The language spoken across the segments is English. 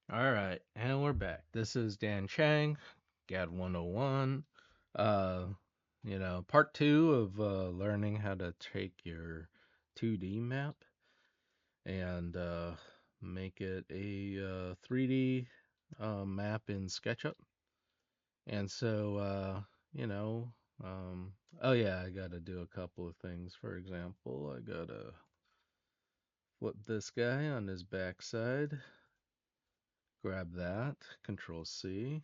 All right, and we're back. This is Dan Chang, GAD101. Uh, part two of learning how to take your 2D map and make it a 3D map in SketchUp. And so, you know, oh yeah, I got to do a couple of things. For example, I got to flip this guy on his backside, grab that, Control C,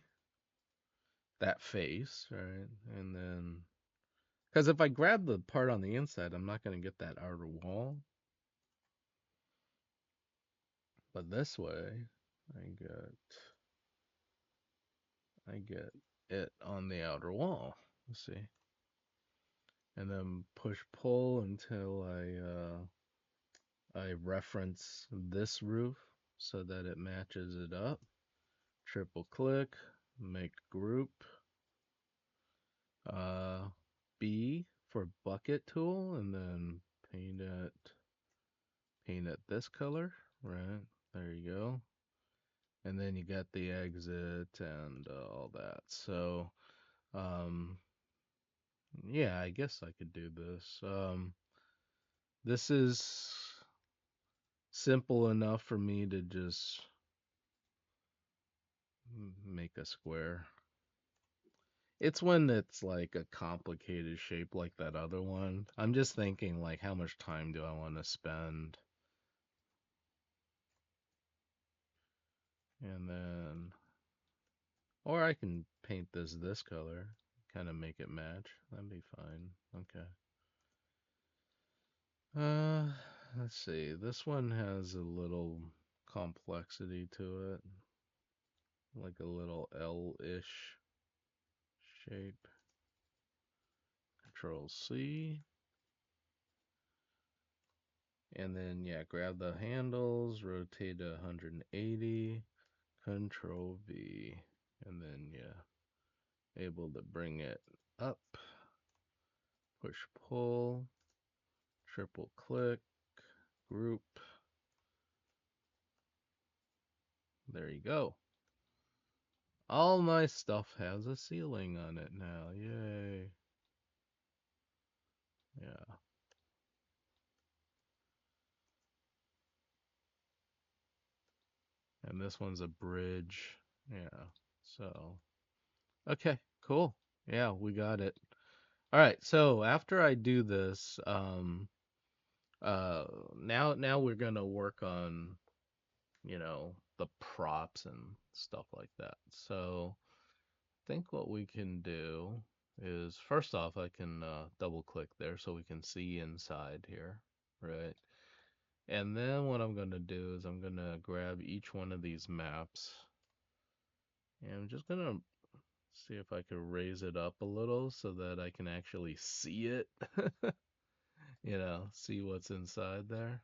that face, right? And then, because if I grab the part on the inside, I'm not going to get that outer wall. But this way, I get I get it on the outer wall. Let's see, and then push pull until I reference this roof so that it matches it up. Triple click, make group. Uh, B for bucket tool, and then paint it this color, right? There you go. And then you got the exit and all that. So, um, yeah, I guess I could do this. This is simple enough for me to just make a square. It's when it's like a complicated shape like that other one. I'm just thinking like how much time do I want to spend? And then or I can paint this color, kind of make it match. That'd be fine. Okay. Uh, let's see. This one has a little complexity to it, like a little L-ish shape. Control C. And then, yeah, grab the handles, rotate to 180, Control V. And then, yeah, able to bring it up, push pull, triple click, group. There you go. All my stuff has a ceiling on it now. Yay. Yeah. And this one's a bridge. Yeah. So, okay, cool. Yeah, we got it. All right. So after I do this, uh, now we're gonna work on, the props and stuff like that. So I think what we can do is first off, I can double click there so we can see inside here, right? And then what I'm gonna do is I'm gonna grab each one of these maps and I'm just gonna see if I can raise it up a little so that I can actually see it. See what's inside there.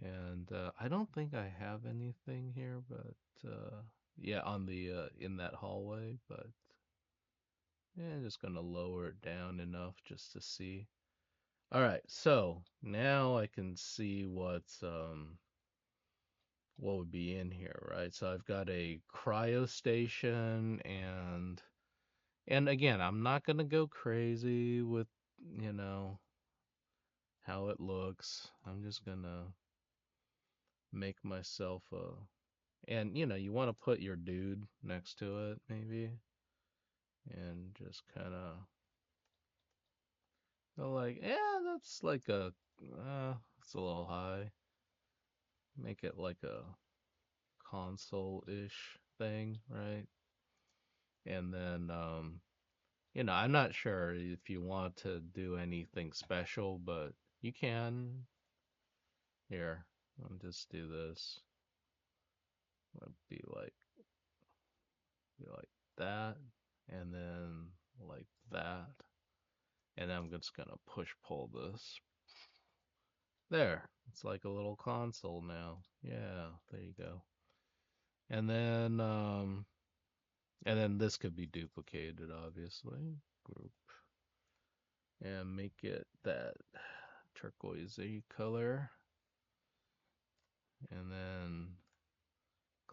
And I don't think I have anything here, but yeah, on the in that hallway, but yeah, just gonna lower it down enough just to see. All right, so now I can see what would be in here, right? So I've got a cryo station and again, I'm not gonna go crazy with, you know, how it looks. I'm just gonna make myself a and you want to put your dude next to it maybe and just kind of go like, yeah, that's like it's a little high. Make it like a console-ish thing, right? And then I'm not sure if you want to do anything special, but you can. Here, I'll just do this. It'll be like that, and then like that, and I'm just gonna push pull this. There, it's like a little console now. Yeah, there you go. And then this could be duplicated, obviously. Group and make it that turquoisey color, and then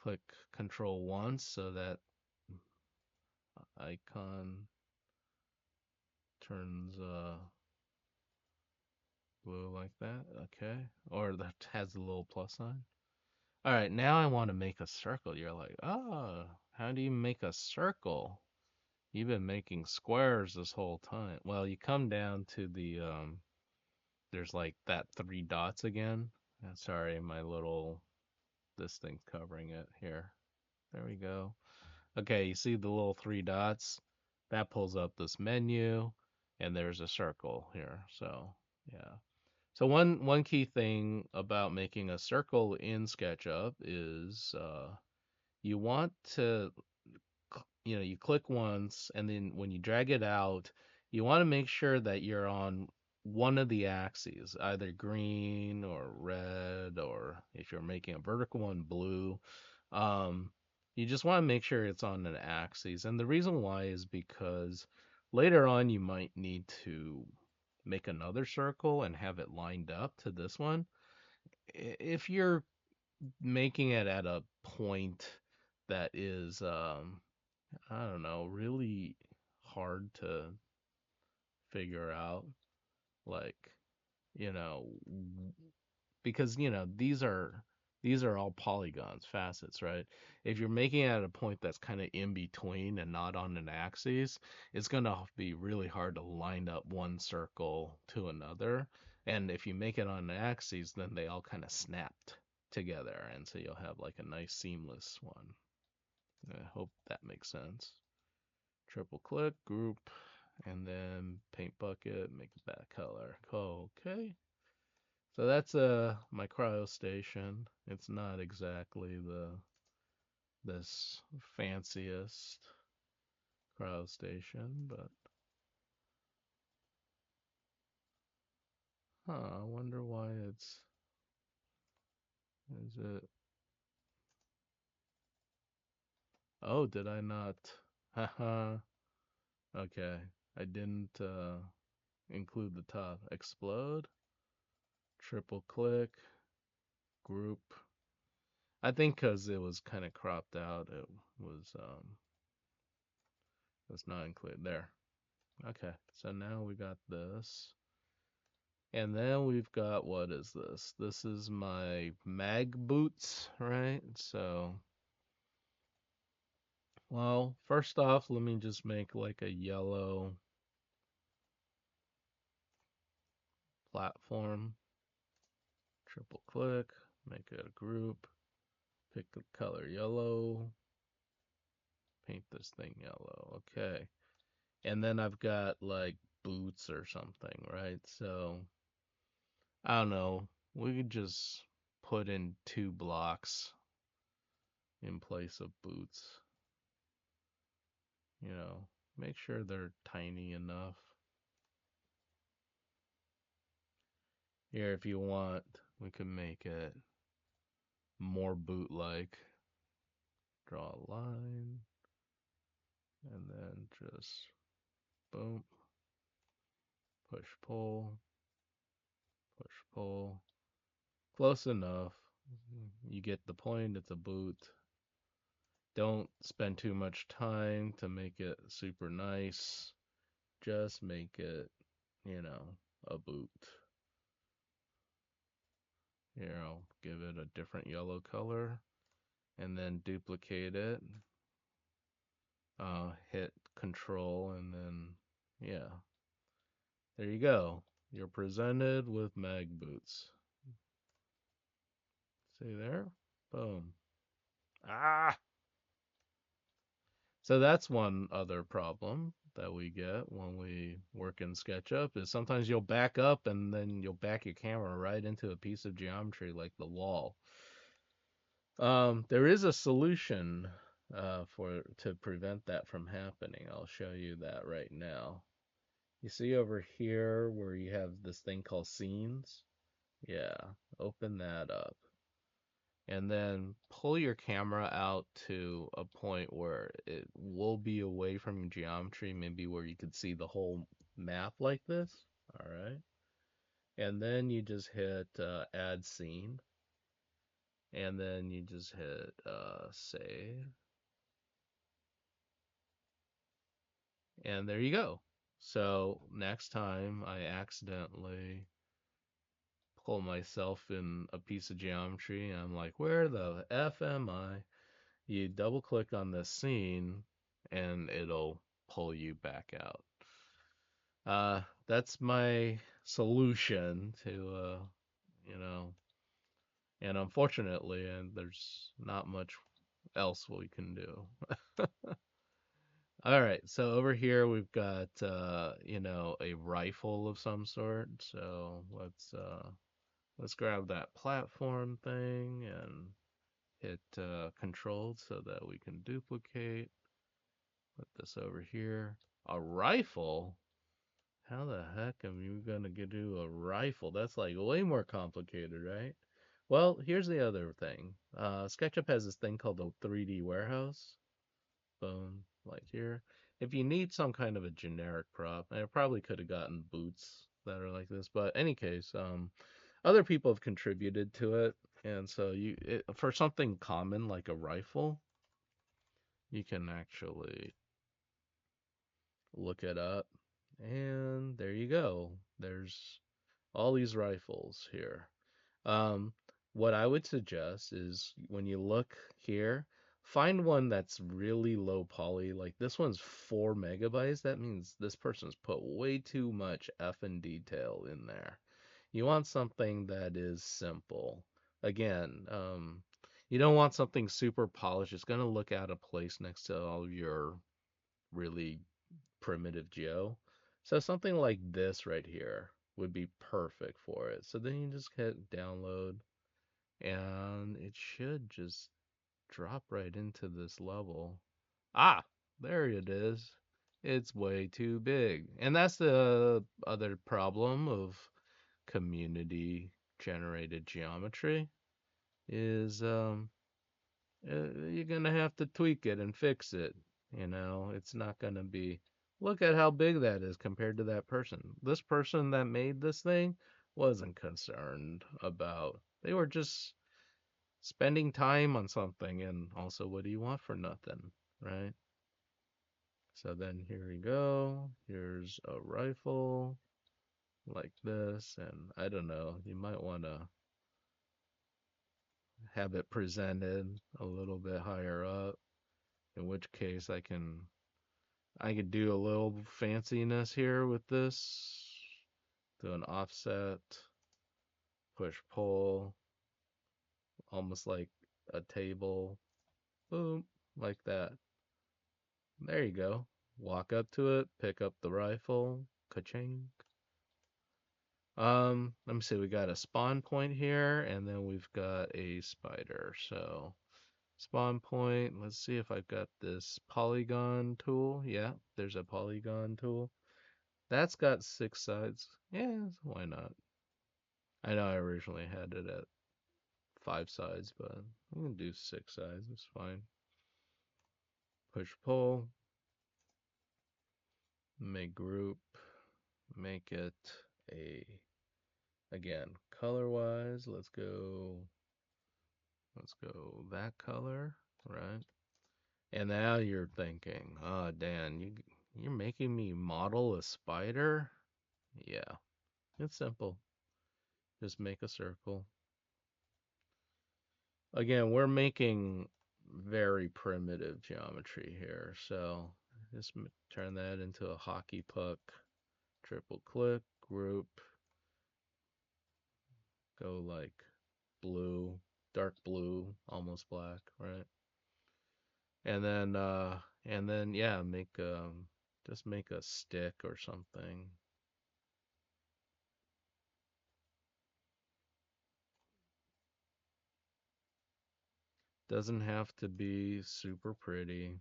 click Control once so that icon turns blue like that. Okay. Or that has a little plus sign. All right, now I want to make a circle. You're like, oh, how do you make a circle? You've been making squares this whole time. Well, you come down to the there's like that three dots again. Sorry, this thing's covering it here. There we go. Okay, you see the little three dots? That pulls up this menu, and there's a circle here. So, yeah. So one key thing about making a circle in SketchUp is you want to, you click once, and then when you drag it out, you want to make sure that you're on one of the axes, either green or red, or if you're making a vertical one, blue. Um, you just want to make sure it's on an axis. And the reason why is because later on you might need to make another circle and have it lined up to this one. If you're making it at a point that is I don't know, really hard to figure out. Like, you know, because these are all polygons, facets, right? If you're making it at a point that's kind of in between and not on an axis, it's gonna be really hard to line up one circle to another. And if you make it on an axis, then they all kind of snapped together, and so you'll have like a nice seamless one. I hope that makes sense. Triple click, group, and then paint bucket, make it that color. Okay. So that's my cryo station. It's not exactly this fanciest cryo station, but I wonder why is it oh, did I not haha okay. I didn't include the top. Explode, triple click, group. I think because it was kind of cropped out, was not included there. Okay, so now we got this. And then we've got, what is this? This is my mag boots, right? So, well, first off, let me just make like a yellow platform. Triple click, make it a group, pick the color yellow, paint this thing yellow. Okay. And then I've got like boots or something, right? So, I don't know. We could just put in 2 blocks in place of boots. Make sure they're tiny enough. Here, if you want, we can make it more boot-like. Draw a line, and then just boom, push, pull, push, pull. Close enough. You get the point, it's a boot. Don't spend too much time to make it super nice. Just make it, a boot. Here, I'll give it a different yellow color and then duplicate it. Hit control and then, yeah, there you go. You're presented with mag boots. See there? Boom. Ah! So that's one other problem that we get when we work in SketchUp is sometimes you'll back up and then you'll back your camera right into a piece of geometry like the wall. There is a solution to prevent that from happening. I'll show you that right now. You see over here where you have this thing called scenes? Yeah, open that up. And then pull your camera out to a point where it will be away from geometry, maybe where you could see the whole map like this. All right. And then you just hit add scene. and then you just hit save, and there you go. So next time I accidentally pull myself in a piece of geometry, and I'm like, where the F am I? You double click on the scene, and it'll pull you back out. That's my solution to, you know, and unfortunately, and there's not much else we can do. All right, so over here we've got, a rifle of some sort. So let's grab that platform thing and hit control so that we can duplicate. Put this over here. A rifle? How the heck am you gonna do a rifle? That's like way more complicated, right? Well, here's the other thing. SketchUp has this thing called the 3D warehouse. Boom, like here. If you need some kind of a generic prop, I probably could have gotten boots that are like this, but any case, other people have contributed to it, and so for something common like a rifle, you can actually look it up, and there you go. There's all these rifles here. Um, what I would suggest is when you look here, find one that's really low poly. Like this one's 4 MB. That means this person's put way too much effing detail in there. You want something that is simple. Again, you don't want something super polished. It's gonna look out of place next to all of your really primitive geo. So something like this right here would be perfect for it. So then you just hit download and it should just drop right into this level. Ah, there it is. It's way too big. And that's the other problem of community generated geometry is you're gonna have to tweak it and fix it. It's not gonna be. Look at how big that is compared to that person. This person that made this thing wasn't concerned about. They were just spending time on something, and also, what do you want for nothing, right? So then here we go. Here's a rifle like this, and I don't know. You might want to have it presented a little bit higher up. In which case, I could do a little fanciness here with this. Do an offset, push pull, almost like a table. Boom, like that. There you go. Walk up to it, pick up the rifle, ka-ching. Let me see, we got a spawn point here, and then we've got a spider. So spawn point, let's see if I've got this polygon tool. Yeah, there's a polygon tool. That's got 6 sides. Yeah, why not? I know I originally had it at 5 sides, but we can do 6 sides. It's fine. Push pull. Make group. Make it a, again, color wise. Let's go that color, right? And now you're thinking, oh, Dan, you're making me model a spider? Yeah, it's simple. Just make a circle. Again, we're making very primitive geometry here, so just turn that into a hockey puck. Triple click, group, go like blue, dark blue, almost black, right? And then yeah, just make a stick or something. Doesn't have to be super pretty.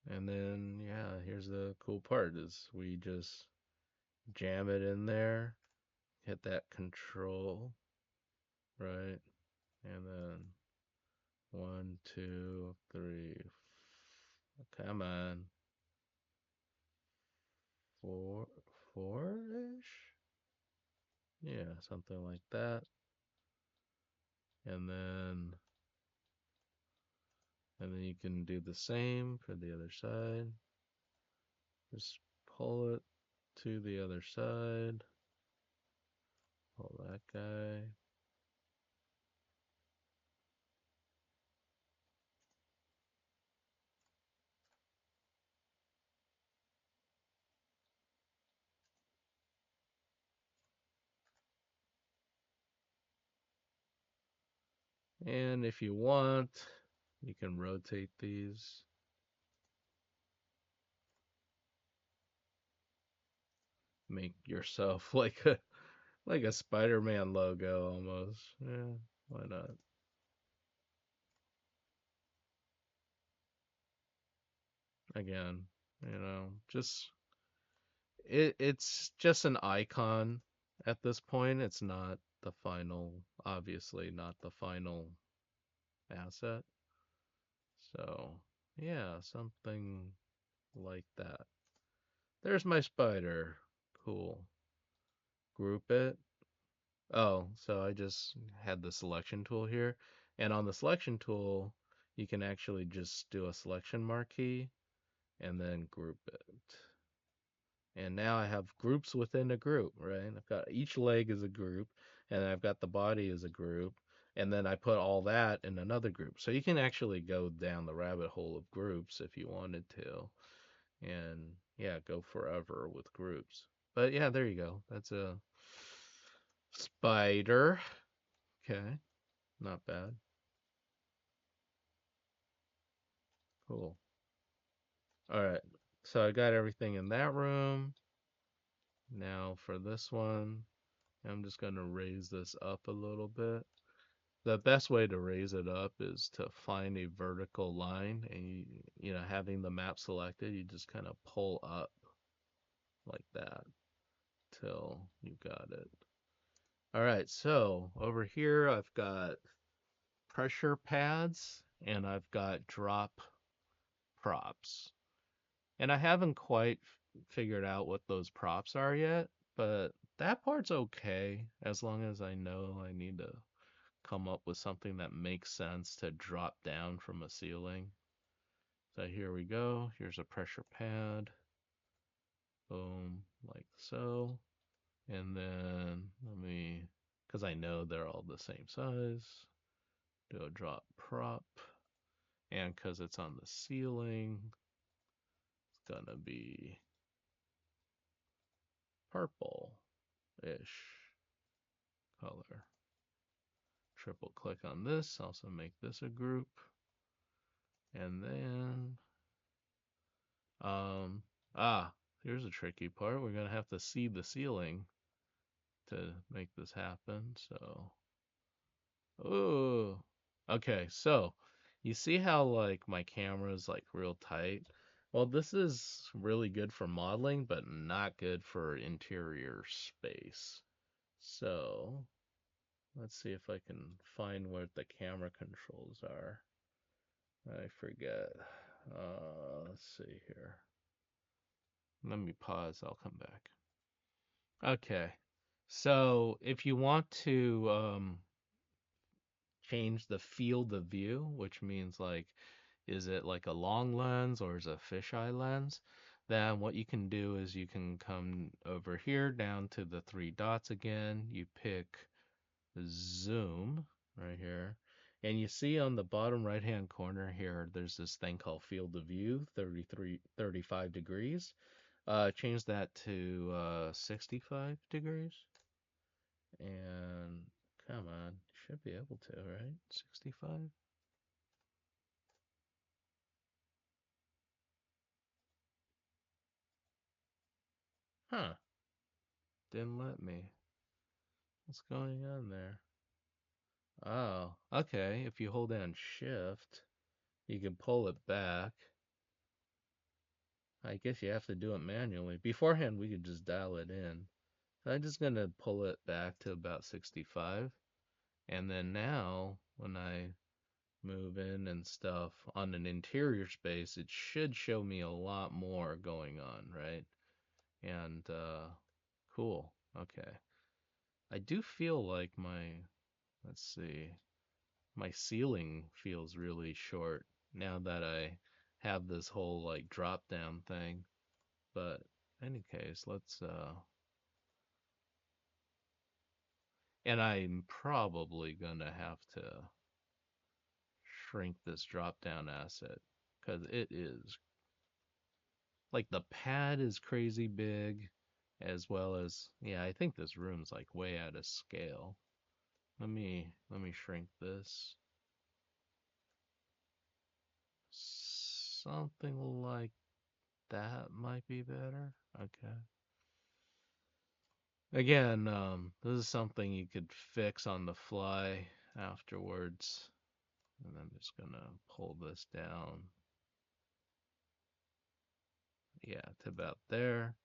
And then yeah, here's the cool part is we just jam it in there, hit that control, right? And then one, two, three, come on, four, four-ish? Yeah, something like that. And then you can do the same for the other side. Just pull it to the other side. Pull that guy. And if you want, you can rotate these. Make yourself like a Spider-Man logo almost. Yeah, why not? Again, just it's just an icon at this point. It's not the final, obviously not the final asset. So, yeah, something like that. There's my spider. Cool. Group it. Oh, so I just had the selection tool here. And on the selection tool, you can actually just do a selection marquee and then group it. And now I have groups within a group, right? I've got each leg is a group, and I've got the body as a group, and then I put all that in another group. So you can actually go down the rabbit hole of groups if you wanted to, and yeah, go forever with groups. But yeah, there you go. That's a spider. Okay, not bad. Cool. All right. So I got everything in that room. Now for this one, I'm just going to raise this up a little bit. The best way to raise it up is to find a vertical line and having the map selected, you just kind of pull up like that till you got it. All right, so over here I've got pressure pads and I've got drop props. And I haven't quite figured out what those props are yet, but that part's okay as long as I know I need to come up with something that makes sense to drop down from a ceiling. So here we go. Here's a pressure pad. Boom, like so. And then let me, because I know they're all the same size, do a drop prop. And because it's on the ceiling, it's gonna be purple-ish color. Triple click on this, also make this a group. And then, um, here's a tricky part. We're gonna have to see the ceiling to make this happen. So, oh, okay. So you see how like my camera is like real tight? Well, this is really good for modeling, but not good for interior space. So let's see if I can find where the camera controls are. I forget. Let's see here. Let me pause. I'll come back. Okay. So if you want to change the field of view, which means like, is it like a long lens or is it a fisheye lens? Then what you can do is you can come over here down to the three dots again. You pick zoom right here. And you see on the bottom right hand corner here, there's this thing called field of view, 35 degrees. Change that to 65 degrees. And come on, should be able to, right? 65? Huh, didn't let me. What's going on there? Oh, okay. If you hold down shift, you can pull it back. I guess you have to do it manually. Beforehand, we could just dial it in. I'm just gonna pull it back to about 65. And then now, when I move in and stuff on an interior space, it should show me a lot more going on, right? And cool. Okay. I do feel like let's see, my ceiling feels really short now that I have this whole like drop down thing. But in any case, and I'm probably gonna have to shrink this drop down asset because it is like the pad is crazy big as well as yeah, I think this room's like way out of scale. Let me shrink this. Something like that might be better. Okay. Again, this is something you could fix on the fly afterwards. And I'm just gonna pull this down. Yeah, to about there.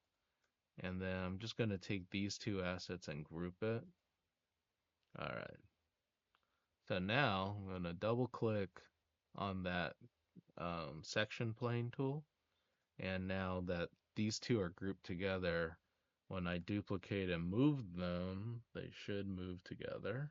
And then I'm just gonna take these two assets and group it. All right. So now I'm gonna double click on that section plane tool. And now that these two are grouped together, when I duplicate and move them, they should move together.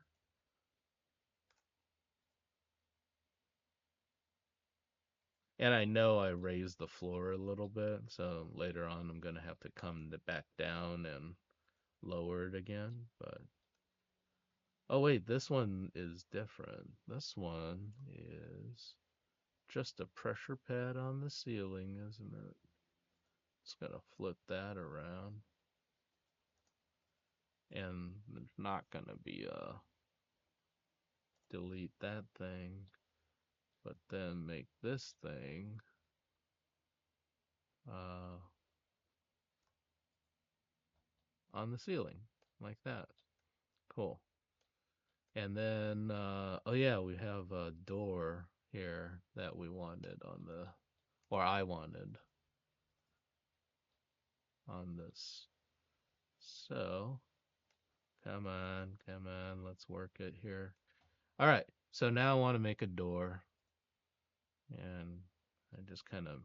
And I know I raised the floor a little bit, so later on I'm going to have to come back down and lower it again. But oh wait, this one is different. This one is just a pressure pad on the ceiling, isn't it? Just gonna flip that around. And there's not gonna be a delete that thing, but then make this thing uh, on the ceiling like that. Cool. And then, oh yeah, we have a door here that we wanted on or I wanted on this. So, come on, let's work it here. All right, so now I want to make a door, and I just kind of,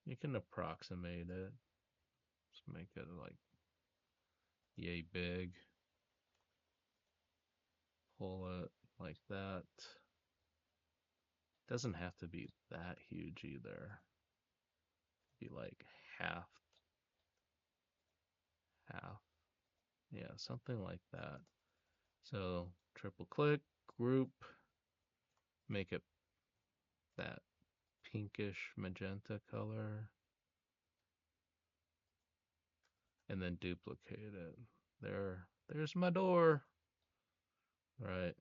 you can approximate it. Just make it like yay big. Pull it like that. Doesn't have to be that huge either. Be like half, half. Yeah, something like that. So triple click, group, make it that pinkish magenta color, and then duplicate it. There's my door. Right,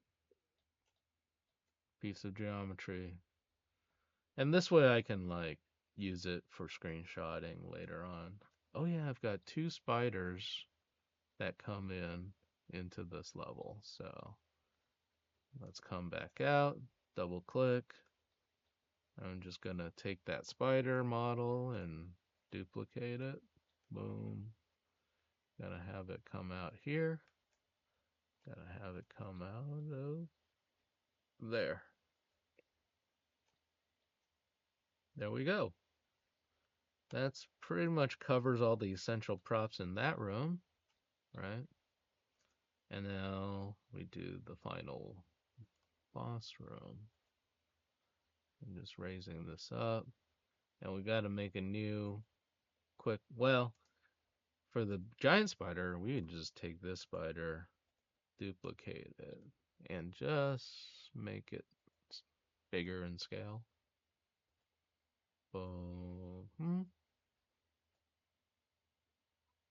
piece of geometry. And this way I can like use it for screenshotting later on. Oh yeah, I've got two spiders that come into this level. So let's come back out, double click. I'm just gonna take that spider model and duplicate it. Boom. Gotta have it come out here. Gotta have it come out of there. There we go. That's pretty much covers all the essential props in that room, right? And now we do the final boss room. I'm just raising this up. And we gotta make a new quick, well, for the giant spider, we would just take this spider, duplicate it, and just make it bigger in scale. Boom.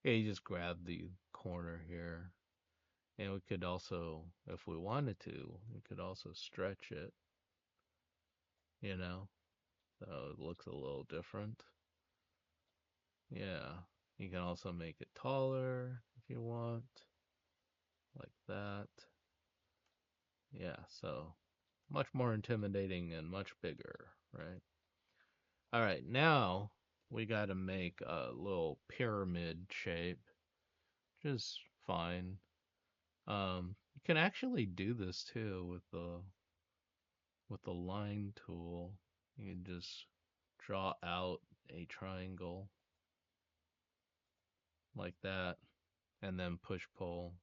Yeah, you just grab the corner here. And we could also, if we wanted to, we could also stretch it, you know, so it looks a little different. Yeah, you can also make it taller if you want, like that. Yeah, so much more intimidating and much bigger, right? All right, now we got to make a little pyramid shape, which is fine. You can actually do this too with the line tool. You can just draw out a triangle like that. and then push pull.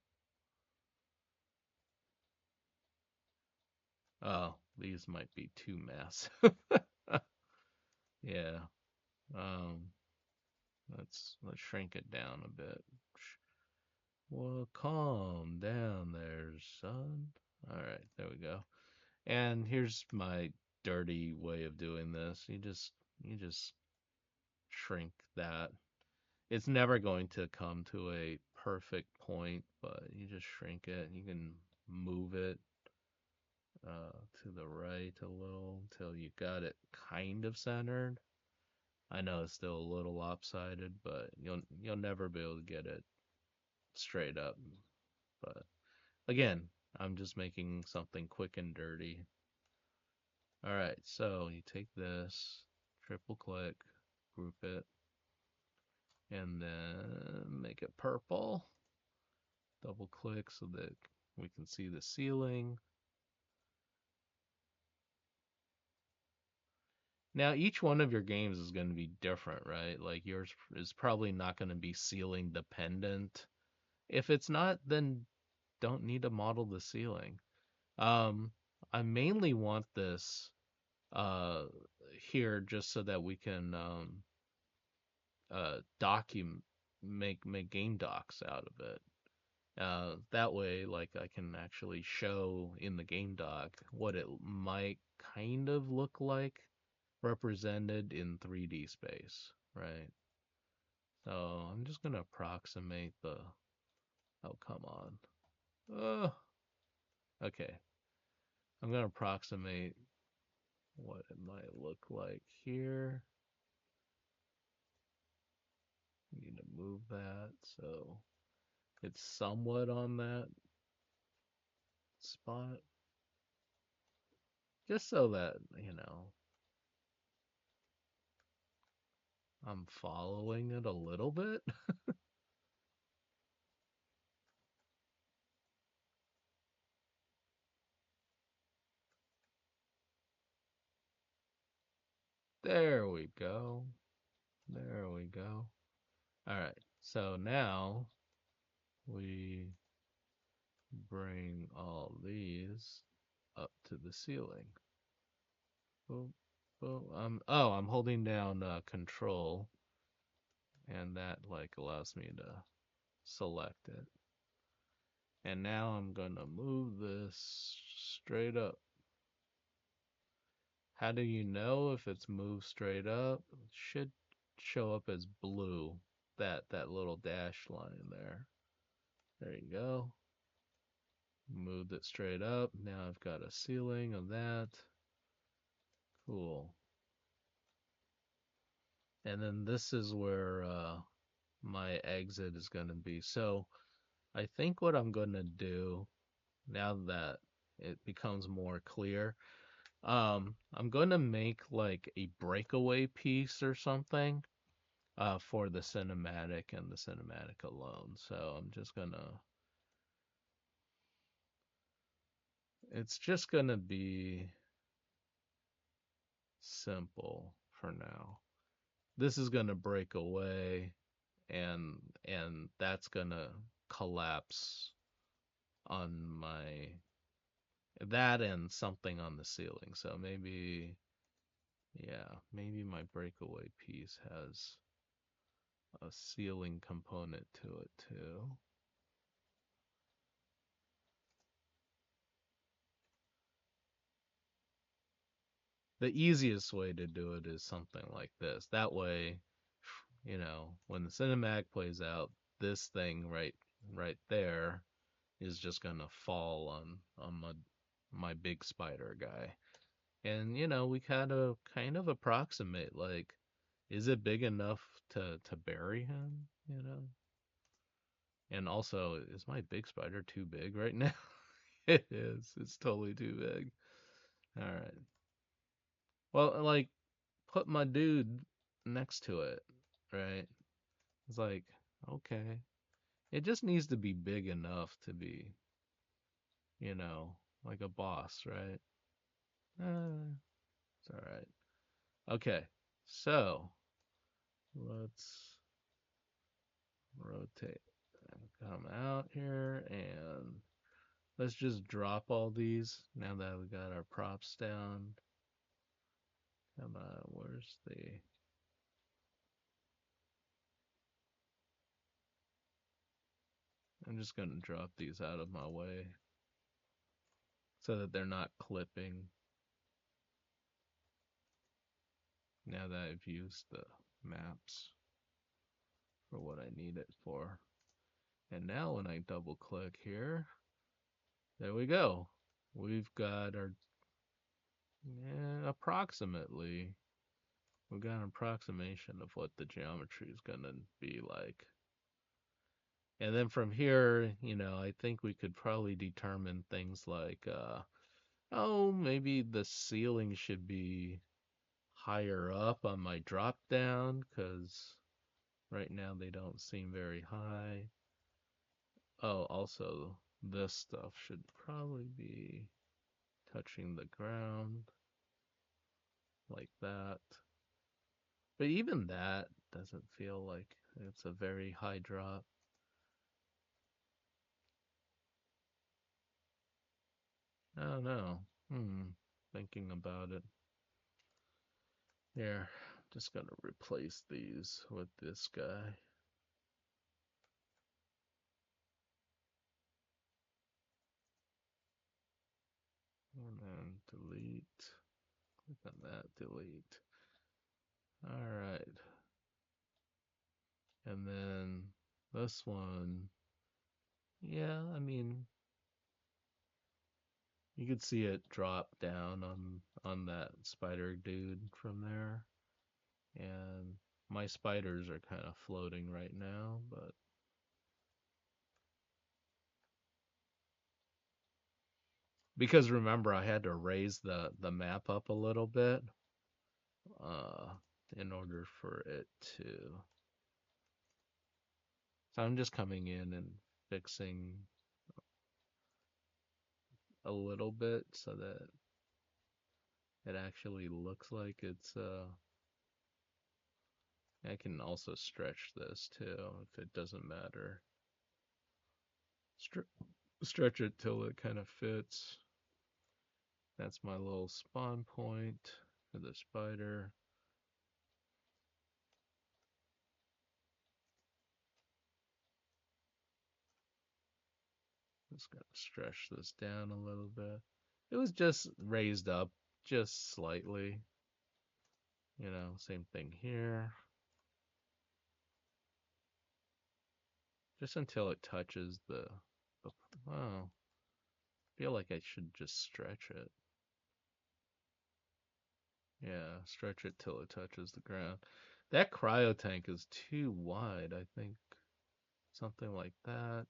Oh, these might be too massive. Yeah. Um, let's shrink it down a bit. Well, calm down there, son. All right, there we go. And here's my dirty way of doing this. You just shrink that. It's never going to come to a perfect point, but you just shrink it. You can move it to the right a little until you got it kind of centered. I know it's still a little lopsided, but you'll never be able to get it straight up. But again, I'm just making something quick and dirty. All right, so you take this, triple click, group it, and then make it purple. Double click so that we can see the ceiling. Now, each one of your games is going to be different, right? Like yours is probably not going to be ceiling dependent. If it's not, then don't need to model the ceiling. Um, I mainly want this uh, here just so that we can document, make game docs out of it. That way, like I can actually show in the game doc what it might kind of look like represented in 3D space, right? So I'm just gonna approximate the. Oh, come on. Okay. I'm gonna approximate what it might look like here. Need to move that so it's somewhat on that spot, just so that I'm following it a little bit. There we go. There we go. All right. So now we bring all these up to the ceiling. Boom, boom. I'm holding down control, and that like allows me to select it. And now I'm gonna move this straight up. How do you know if it's moved straight up? It should show up as blue. That little dash line there. There you go. Moved it straight up. Now I've got a ceiling of that. Cool. And then this is where my exit is going to be. So I think what I'm going to do now that it becomes more clear, I'm going to make like a breakaway piece or something for the cinematic and the cinematic alone. So I'm just going to, it's just going to be simple for now. This is going to break away and that's going to collapse on my that and something on the ceiling. So maybe yeah, maybe my breakaway piece has a ceiling component to it too. The easiest way to do it is something like this. That way, when the cinematic plays out, this thing right there is just gonna fall on my big spider guy. And we kind of approximate like, is it big enough to bury him? And also, is my big spider too big right now? It is. It's totally too big. All right. Well, like, put my dude next to it, right? It's like, okay. It just needs to be big enough to be, you know, like a boss, right? It's all right. Okay. So, let's rotate. come out here and let's just drop all these now that we got our props down. Come on, where's the... I'm just going to drop these out of my way so that they're not clipping now that I've used the maps for what I need it for. And now when I double click here, there we go. We've got our, approximately, we've got an approximation of what the geometry is going to be like. And then from here, I think we could probably determine things like, oh, maybe the ceiling should be higher up on my drop down because right now they don't seem very high. Oh, also, this stuff should probably be touching the ground like that. But even that doesn't feel like it's a very high drop. I don't know. Thinking about it. Here, just gonna replace these with this guy. And then delete. Click on that, delete. Alright. And then this one, yeah, I mean, you could see it drop down on that spider dude from there. And my spiders are kind of floating right now, but because remember I had to raise the map up a little bit uh in order for it to. So I'm just coming in and fixing a little bit so that it actually looks like it's I can also stretch this too if it doesn't matter. Stretch it till it kind of fits. That's my little spawn point for the spider. Just gonna stretch this down a little bit. It was just raised up just slightly. Same thing here. Just until it touches the wow. I feel like I should just stretch it. Yeah, stretch it till it touches the ground. That cryo tank is too wide, I think. Something like that.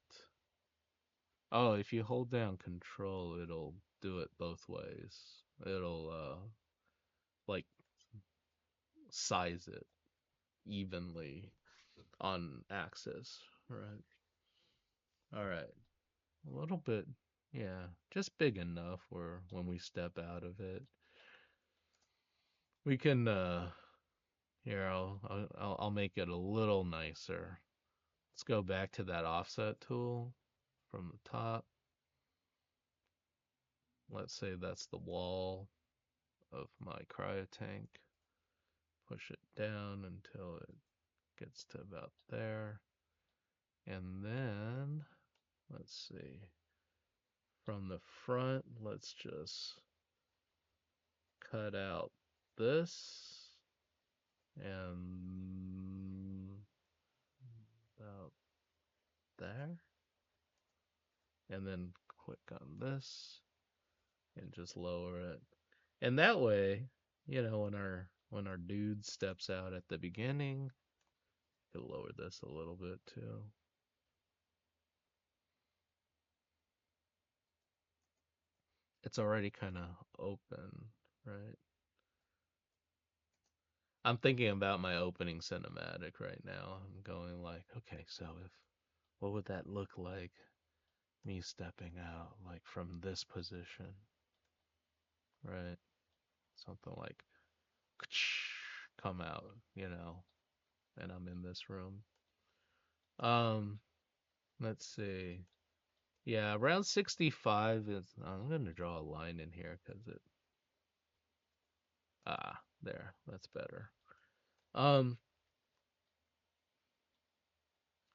Oh, if you hold down control, it'll do it both ways. It'll like size it evenly on axis, right? All right. A little bit, yeah, just big enough where when we step out of it, we can here I'll make it a little nicer. Let's go back to that offset tool from the top. Let's say that's the wall of my cryo tank. Push it down until it gets to about there. And then, let's see, from the front, let's just cut out this and about there. And then click on this and just lower it. And that way, when our dude steps out at the beginning, you'll lower this a little bit too. It's already kind of open, right? I'm thinking about my opening cinematic right now. I'm going like, okay, so what would that look like? Me stepping out, like from this position, right? Something like, come out, and I'm in this room. Um, Let's see. Yeah, around 65 is. I'm gonna draw a line in here because it. There. That's better. Um,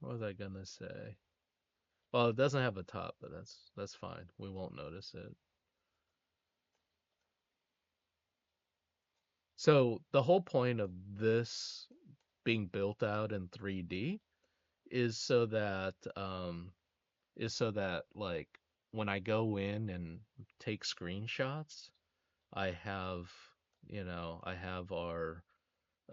what was I gonna say? Well, it doesn't have a top, but that's fine. We won't notice it. So the whole point of this being built out in 3D is so that like when I go in and take screenshots, I have I have our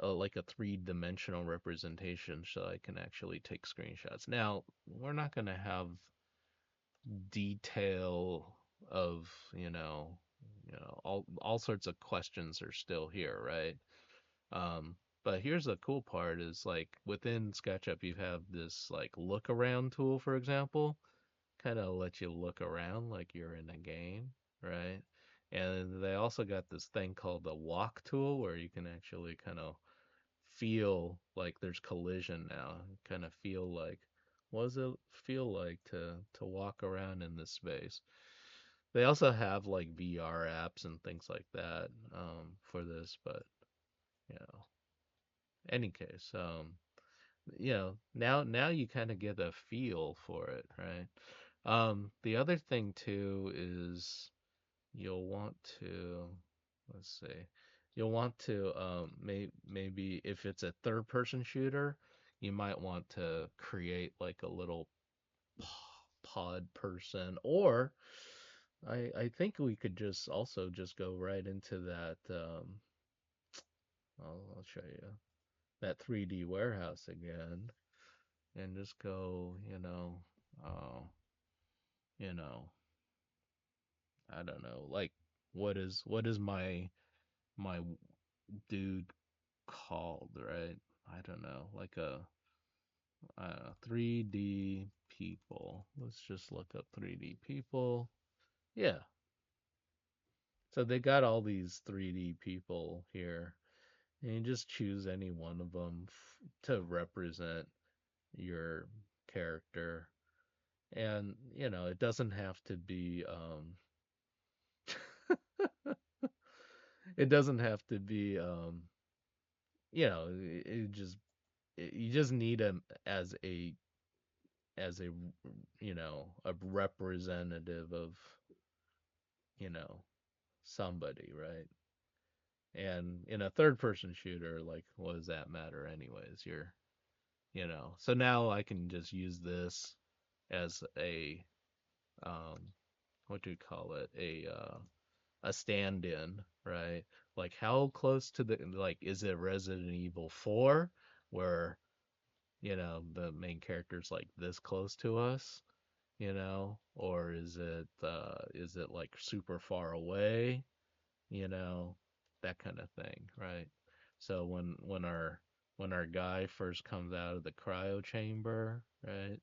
like a three-dimensional representation so I can actually take screenshots. Now, we're not going to have detail of, all sorts of questions are still here, right? But here's the cool part is like within SketchUp you have this like look around tool, for example, kind of let you look around like you're in a game, right? And they also got this thing called the walk tool where you can actually kind of feel like there's collision now. Kind of feel like what does it feel like to walk around in this space? They also have like VR apps and things like that for this, but you know, any case, now you kind of get a feel for it, right? The other thing too is you'll want to, let's see, you'll want to maybe if it's a third person shooter, you might want to create like a little pod person, or I think we could just also just go right into that. I'll show you that 3D warehouse again, and just go, uh, you know, I don't know, like what is my dude called, right? I don't know, like a 3D people. Let's just look up 3D people. Yeah. So they got all these 3D people here, and you just choose any one of them to represent your character. And, it doesn't have to be it doesn't have to be you just need him as a a representative of you know somebody, right? And in a third person shooter, like what does that matter anyways? So now I can just use this as a um what do you call it, a stand-in, right? Like how close to the, like, is it Resident Evil 4 where the main character's like this close to us, or is it like super far away, you know, that kind of thing, right? So when our guy first comes out of the cryo chamber, right?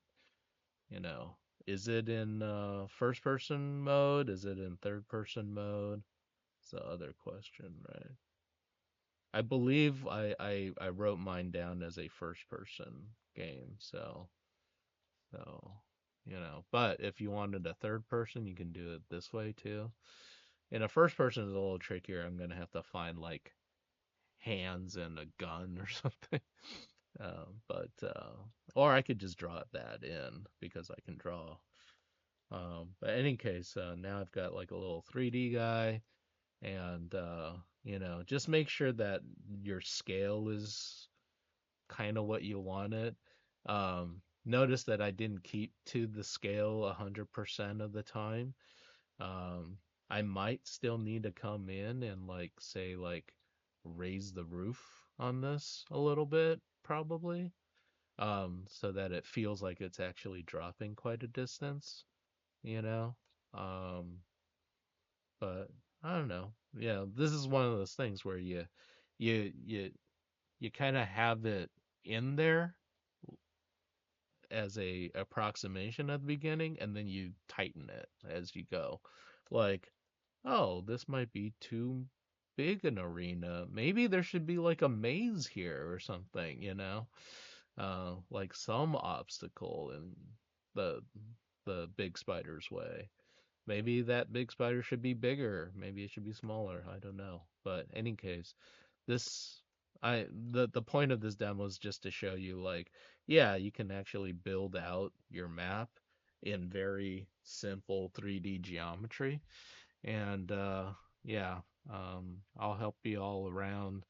You know, is it in first person mode? Is it in third person mode? It's the other question, right? I believe I wrote mine down as a first person game, so but if you wanted a third person, you can do it this way too. In a first person is a little trickier. I'm gonna have to find like hands and a gun or something. But or I could just draw that in because I can draw. But in any case, now I've got like a little 3D guy, and just make sure that your scale is kind of what you want it. Notice that I didn't keep to the scale 100% of the time. Um, I might still need to come in and like say like raise the roof on this a little bit, probably, so that it feels like it's actually dropping quite a distance, you know. Um, but I don't know. This is one of those things where you you you kind of have it in there as a approximation at the beginning, and then you tighten it as you go. Like, oh, this might be too big an arena. Maybe there should be like a maze here or something, like some obstacle, and the the big spider's way. Maybe that big spider should be bigger. Maybe it should be smaller. I don't know. But in any case, this the point of this demo is just to show you like, yeah, you can actually build out your map in very simple 3D geometry. And yeah, I'll help you all around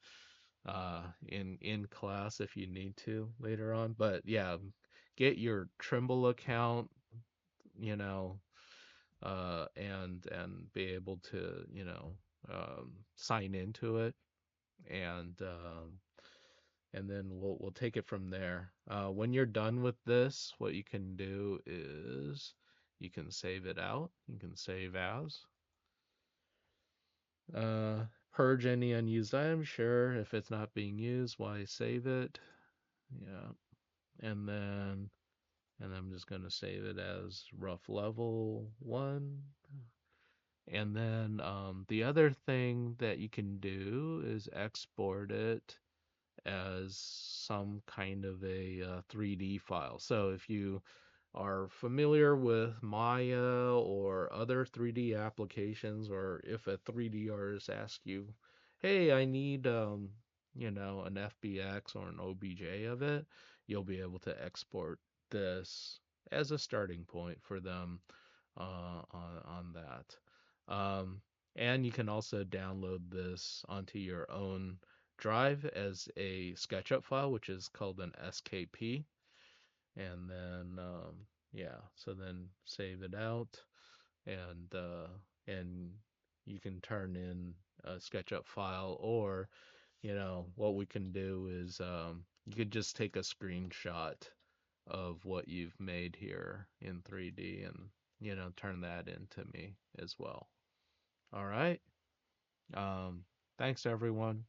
in class if you need to later on. But yeah, get your Trimble account, you know, and be able to, sign into it, and then we'll take it from there. When you're done with this, what you can do is you can save it out. You can save as. Purge any unused items. Sure, if it's not being used, why save it? Yeah, and then I'm just gonna save it as rough level 1. And then the other thing that you can do is export it as some kind of a 3D file. So if you are familiar with Maya or other 3D applications, or if a 3D artist asks you, hey, I need an FBX or an OBJ of it, you'll be able to export this as a starting point for them on that. And you can also download this onto your own drive as a SketchUp file, which is called an SKP. And then yeah, so then save it out, and you can turn in a SketchUp file, or what we can do is you could just take a screenshot of what you've made here in 3D and turn that into me as well. All right. Um, Thanks everyone.